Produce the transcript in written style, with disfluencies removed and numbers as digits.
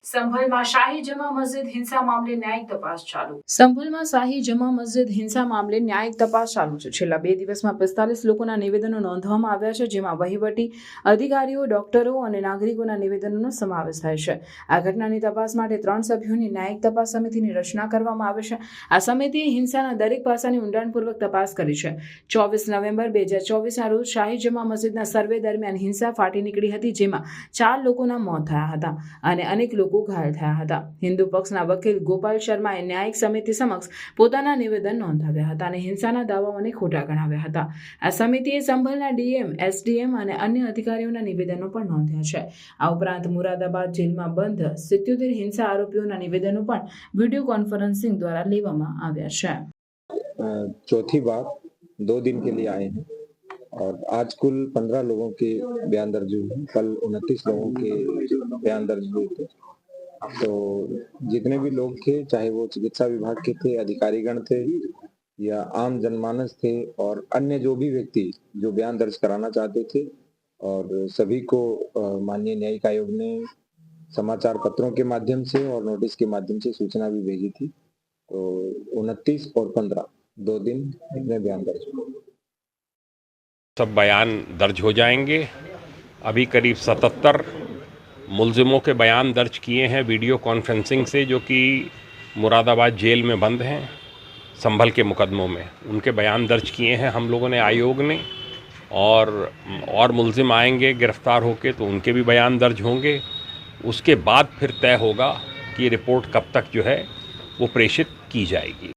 સંભલમાં શાહી જમા મસ્જિદ હિંસા મામલે ન્યાયિક તપાસ ચાલુ. સંભલમાં શાહી જમા મસ્જિદ હિંસા મામલે ન્યાયિક તપાસ ચાલુ છે. છેલ્લા 2 દિવસમાં 45 લોકોના નિવેદનો નોંધવામાં આવ્યા છે, જેમાં વહીવટી અધિકારીઓ, ડોક્ટરો અને નાગરિકોના નિવેદનોનો સમાવેશ થાય છે. આ ઘટનાની તપાસ માટે 3 સભ્યોની ન્યાયિક તપાસ સમિતિની રચના કરવામાં આવી છે. આ સમિતિએ હિંસાના દરેક પાસાની ઊંડાણપૂર્વક તપાસ કરી છે. 24 નવેમ્બર 2024ના રોજ શાહી જમા મસ્જિદના સર્વે દરમિયાન હિંસા ફાટી નીકળી હતી, જેમાં 4 લોકોના મોત થયા હતા અને અનેક લોકો ઘાયલ થયા હતા. હિન્દુ પક્ષના વકીલ ગોપાલ શર્માએ ન્યાયિક સમિતિ સમક્ષ પોતાના નિવેદન નોંધાવ્યા હતા અને હિંસાના દાવાઓને ખોટા ગણાવ્યા હતા. આ સમિતિએ સંભલના ડીએમ, એસડીએમ અને અન્ય અધિકારીઓના નિવેદનો પણ નોંધ્યા છે. આ ઉપરાંત મુરાદાબાદ જેલમાં બંધ 77 હિંસા આરોપીઓના નિવેદનો પણ વીડિયો કોન્ફરન્સિંગ દ્વારા લેવામાં આવ્યા છે. चौथी बार 2 दिन के लिए आए हैं और आज कुल 15 लोगों के बयान दर्ज हुए हैं. कल 29 लोगों के बयान दर्ज हुए थे. तो जितने भी लोग थे, चाहे वो चिकित्सा विभाग के थे, अधिकारीगण थे या आम जनमानस थे और अन्य जो भी व्यक्ति जो बयान दर्ज कराना चाहते थे, और सभी को माननीय न्यायिक आयोग ने समाचार पत्रों के माध्यम से और नोटिस के माध्यम से सूचना भी भेजी थी. तो 29 और 15 2 दिन में बयान दर्ज हुआ. सब बयान दर्ज हो जाएंगे. अभी करीब 77 मुलजिमों के बयान दर्ज किए हैं वीडियो कॉन्फ्रेंसिंग से, जो कि मुरादाबाद जेल में बंद हैं संभल के मुकदमों में. उनके बयान दर्ज किए हैं हम लोगों ने, आयोग ने. और मुलजिम आएंगे गिरफ्तार होके तो उनके भी बयान दर्ज होंगे. उसके बाद फिर तय होगा कि रिपोर्ट कब तक जो है वो प्रेषित की जाएगी.